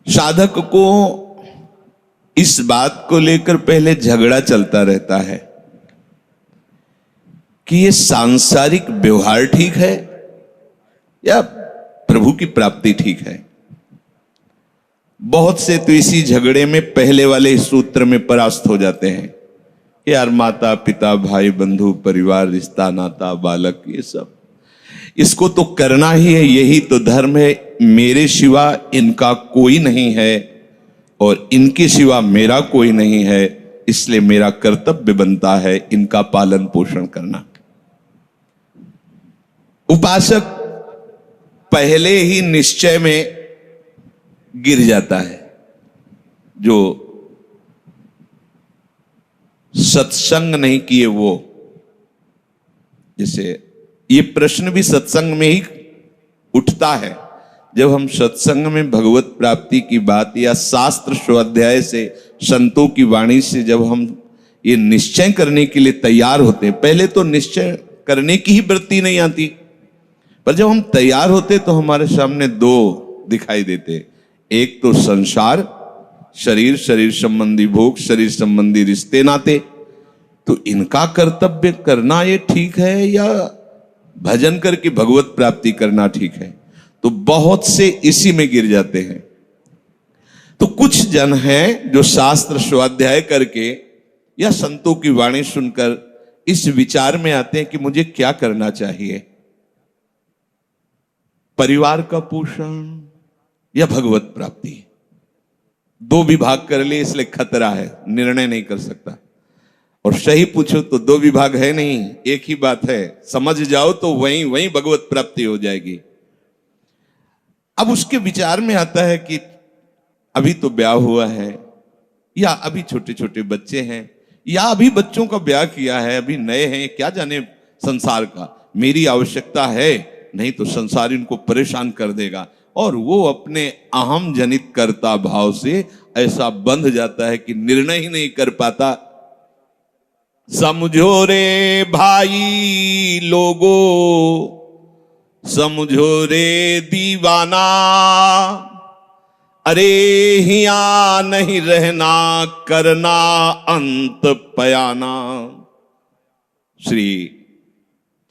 साधक को इस बात को लेकर पहले झगड़ा चलता रहता है कि ये सांसारिक व्यवहार ठीक है या प्रभु की प्राप्ति ठीक है। बहुत से तो इसी झगड़े में पहले वाले सूत्र में परास्त हो जाते हैं कि यार माता पिता भाई बंधु परिवार रिश्ता नाता बालक ये सब इसको तो करना ही है, यही तो धर्म है, मेरे सिवा इनका कोई नहीं है और इनके सिवा मेरा कोई नहीं है, इसलिए मेरा कर्तव्य बनता है इनका पालन पोषण करना। उपासक पहले ही निश्चय में गिर जाता है। जो सत्संग नहीं किए वो, जैसे ये प्रश्न भी सत्संग में ही उठता है। जब हम सत्संग में भगवत प्राप्ति की बात या शास्त्र स्वाध्याय से संतों की वाणी से जब हम ये निश्चय करने के लिए तैयार होते हैं, पहले तो निश्चय करने की ही वृत्ति नहीं आती, पर जब हम तैयार होते तो हमारे सामने दो दिखाई देते। एक तो संसार, शरीर, शरीर संबंधी भोग, शरीर संबंधी रिश्ते नाते, तो इनका कर्तव्य करना ये ठीक है या भजन करके भगवत प्राप्ति करना ठीक है। तो बहुत से इसी में गिर जाते हैं। तो कुछ जन हैं जो शास्त्र स्वाध्याय करके या संतों की वाणी सुनकर इस विचार में आते हैं कि मुझे क्या करना चाहिए, परिवार का पोषण या भगवत प्राप्ति। दो विभाग कर लिए इसलिए खतरा है, निर्णय नहीं कर सकता। और सही पूछो तो दो विभाग है नहीं, एक ही बात है, समझ जाओ तो वहीं वहीं भगवत प्राप्ति हो जाएगी। अब उसके विचार में आता है कि अभी तो ब्याह हुआ है या अभी छोटे छोटे बच्चे हैं या अभी बच्चों का ब्याह किया है, अभी नए हैं, क्या जाने संसार का, मेरी आवश्यकता है, नहीं तो संसार इनको परेशान कर देगा। और वो अपने अहम जनित कर्ता भाव से ऐसा बंध जाता है कि निर्णय ही नहीं कर पाता। समझो रे भाई लोगो, समझो रे दीवाना, अरे हिया नहीं रहना, करना अंत पयाना। श्री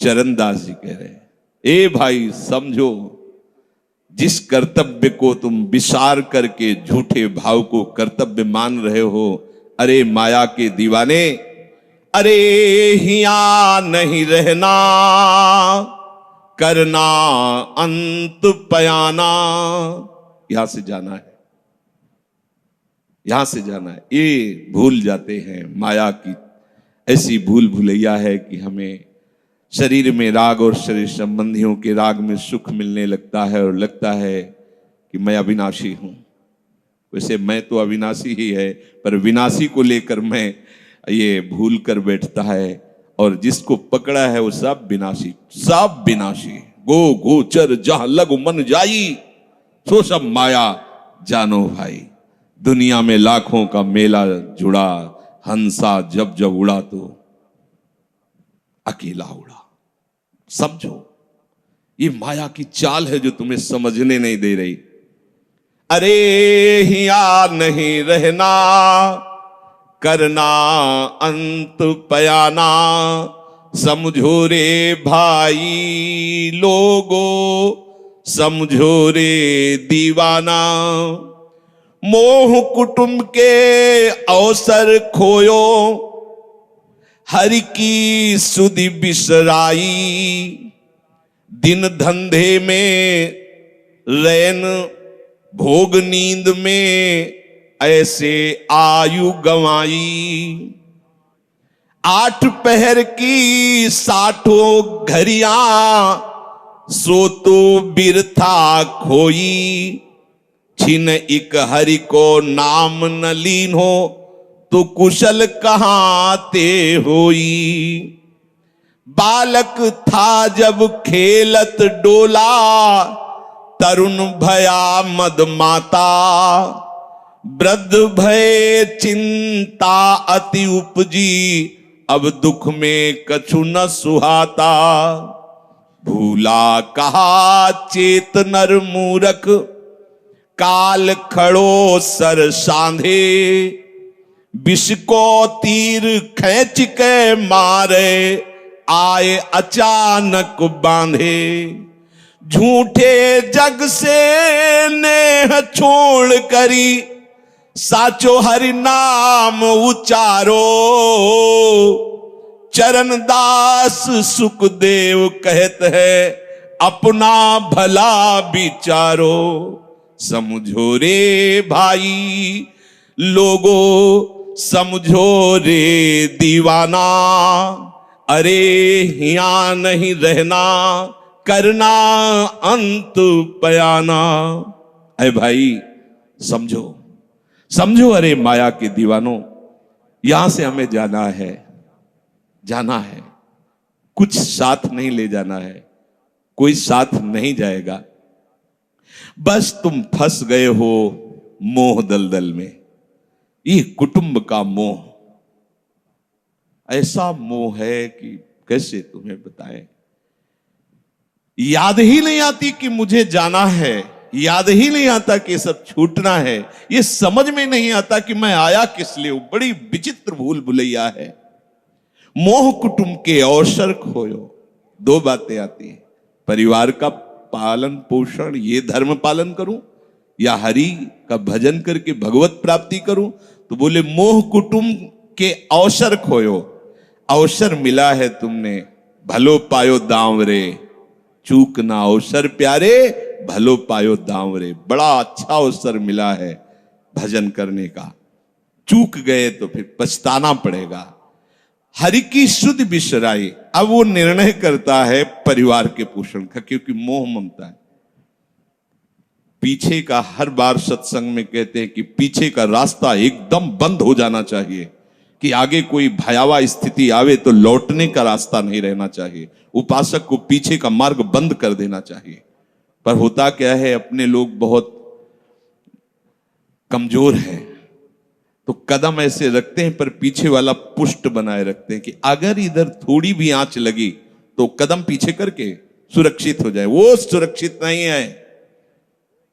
चरणदास जी कह रहे हैं, ए भाई समझो, जिस कर्तव्य को तुम विसार करके झूठे भाव को कर्तव्य मान रहे हो, अरे माया के दीवाने, अरे हिया नहीं रहना, करना अंत पयाना। यहां से जाना है, यहां से जाना है। ये भूल जाते हैं, माया की ऐसी भूल भुलैया है कि हमें शरीर में राग और शरीर संबंधियों के राग में सुख मिलने लगता है और लगता है कि मैं अविनाशी हूं। वैसे मैं तो अविनाशी ही है, पर विनाशी को लेकर मैं ये भूल कर बैठता है, और जिसको पकड़ा है वो सब विनाशी, सब विनाशी। गो गोचर जहां लग मन जाई, सो सब माया जानो भाई। दुनिया में लाखों का मेला जुड़ा, हंसा जब जब उड़ा तो अकेला उड़ा। समझो, ये माया की चाल है जो तुम्हें समझने नहीं दे रही। अरे हिया नहीं रहना, करना अंत पयाना। समझो रे भाई लोगो, समझो रे दीवाना। मोह कुटुंब के अवसर खोयो, हरि की सुधि बिसराई। दिन धंधे में रैन, भोग नींद में ऐसे आयु गंवाई। 8 पहर की 60 घड़ियां, सो तो बिरथा खोई। छिन इक हरि को नाम न लीन हो, तो कुशल कहां ते होई। बालक था जब खेलत डोला, तरुण भया मद माता। वृद्ध भय चिंता अति उपजी, अब दुख में कछु न सुहाता। भूला कहा चेत नर मूरख, काल खड़ो सर सांधे, विष को तीर खींच के मारे, आए अचानक बांधे। झूठे जग से नेह छोड़ करी, साचो हरि नाम उचारो। चरण दास सुखदेव कहत है, अपना भला विचारो। समझो रे भाई लोगो, समझो रे दीवाना, अरे यहाँ नहीं रहना, करना अंत पयाना। अरे भाई समझो, समझो अरे माया के दीवानों, यहां से हमें जाना है, जाना है। कुछ साथ नहीं ले जाना है, कोई साथ नहीं जाएगा। बस तुम फंस गए हो मोह दलदल में। ये कुटुंब का मोह ऐसा मोह है कि कैसे तुम्हें बताएं। याद ही नहीं आती कि मुझे जाना है, याद ही नहीं आता कि सब छूटना है। ये समझ में नहीं आता कि मैं आया किस लिए। बड़ी विचित्र भूल भुलैया है। मोह कुटुंब के अवसर खोयो। दो बातें आती हैं, परिवार का पालन पोषण, ये धर्म पालन करूं या हरि का भजन करके भगवत प्राप्ति करूं। तो बोले मोह कुटुंब के अवसर खोयो। अवसर मिला है तुमने, भलो पायो दांव रे, चूक ना अवसर प्यारे, भलो पायो दांव रे। बड़ा अच्छा अवसर मिला है भजन करने का, चूक गए तो फिर पछताना पड़ेगा। हरि की शुद्ध बिसराई। अब वो निर्णय करता है परिवार के पोषण का, क्योंकि मोह ममता है। पीछे का हर बार सत्संग में कहते हैं कि पीछे का रास्ता एकदम बंद हो जाना चाहिए, कि आगे कोई भयावह स्थिति आवे तो लौटने का रास्ता नहीं रहना चाहिए। उपासक को पीछे का मार्ग बंद कर देना चाहिए। पर होता क्या है, अपने लोग बहुत कमजोर हैं, तो कदम ऐसे रखते हैं पर पीछे वाला पुष्ट बनाए रखते हैं कि अगर इधर थोड़ी भी आंच लगी तो कदम पीछे करके सुरक्षित हो जाए। वो सुरक्षित नहीं है,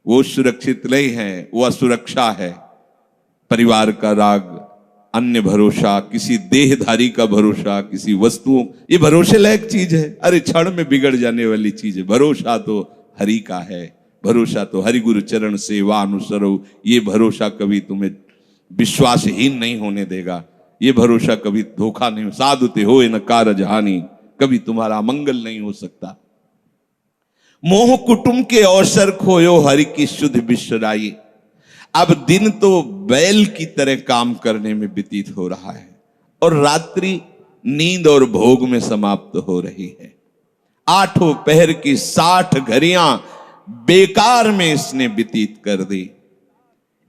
वो सुरक्षित नहीं है, वो असुरक्षा है। परिवार का राग, अन्य भरोसा, किसी देहधारी का भरोसा, किसी वस्तुओं, ये भरोसे लायक चीज है। अरे क्षण में बिगड़ जाने वाली चीज है। भरोसा तो हरि का है, भरोसा तो हरि गुरु चरण सेवा अनुसरो। ये भरोसा कभी तुम्हें विश्वासहीन नहीं होने देगा। ये भरोसा कभी धोखा नहीं। साधुते हो न कारज हानि, कभी तुम्हारा मंगल नहीं हो सकता। मोह कुटुंब के अवसर खोयो, हरि की शुद्ध बिसराई। अब दिन तो बैल की तरह काम करने में व्यतीत हो रहा है और रात्रि नींद और भोग में समाप्त हो रही है। आठों पहर की 60 घड़ियां बेकार में इसने व्यतीत कर दी।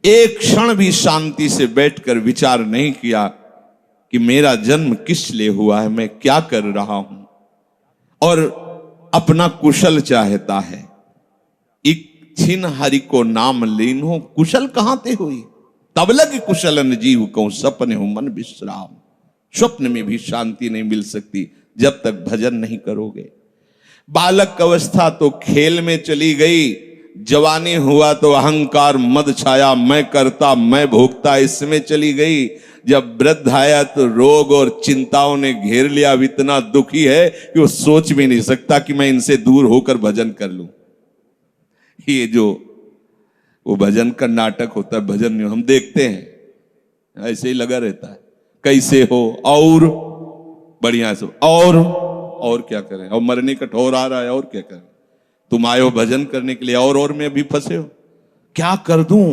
एक क्षण भी शांति से बैठकर विचार नहीं किया कि मेरा जन्म किस लिए हुआ है, मैं क्या कर रहा हूं, और अपना कुशल चाहता है। एक छिन हरि को नाम लीनो, कुशल कहां ते हुई, तब लग कुशलन जीव को सपने हो मन विश्राम। स्वप्न में भी शांति नहीं मिल सकती जब तक भजन नहीं करोगे। बालक अवस्था तो खेल में चली गई, जवानी हुआ तो अहंकार मद छाया, मैं करता मैं भोगता इसमें चली गई। जब वृद्ध आया तो रोग और चिंताओं ने घेर लिया। अब इतना दुखी है कि वो सोच भी नहीं सकता कि मैं इनसे दूर होकर भजन कर लूं। ये जो वो भजन का नाटक होता है, भजन हम देखते हैं, ऐसे ही लगा रहता है। कैसे हो, और बढ़िया से, और क्या करें, और मरने का ठौर आ रहा है, और क्या करें। तुम आए हो भजन करने के लिए और में अभी फंसे हो। क्या कर दूं,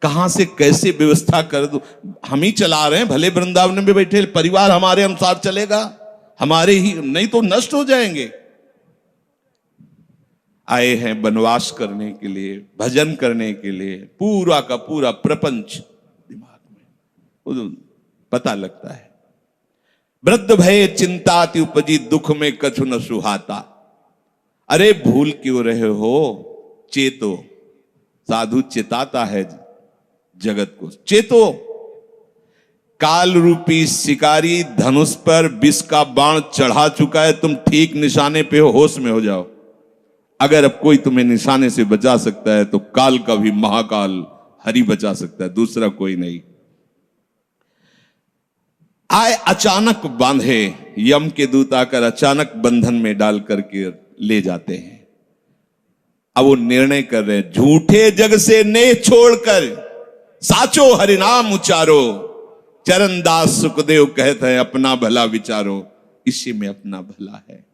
कहां से कैसे व्यवस्था कर दूं। हम ही चला रहे हैं, भले वृंदावन में बैठे परिवार हमारे अनुसार चलेगा, हमारे ही, नहीं तो नष्ट हो जाएंगे। आए हैं वनवास करने के लिए, भजन करने के लिए। पूरा का पूरा प्रपंच दिमाग में पता लगता है। वृद्ध भय चिंताति उपजी, दुख में कछु न सुहाता। अरे भूल क्यों रहे हो, चेतो। साधु चेताता है जगत को, चेतो। काल रूपी शिकारी धनुष पर विष का बाण चढ़ा चुका है, तुम ठीक निशाने पे हो, होश में हो जाओ। अगर अब कोई तुम्हें निशाने से बचा सकता है तो काल का भी महाकाल हरि बचा सकता है, दूसरा कोई नहीं। आए अचानक बांधे, यम के दूत आकर अचानक बंधन में डाल करके ले जाते हैं। अब वो निर्णय कर रहे हैं, झूठे जग से नेह छोड़कर साचो हरिनाम उचारो। चरणदास सुखदेव कहते हैं अपना भला विचारो, इसी में अपना भला है।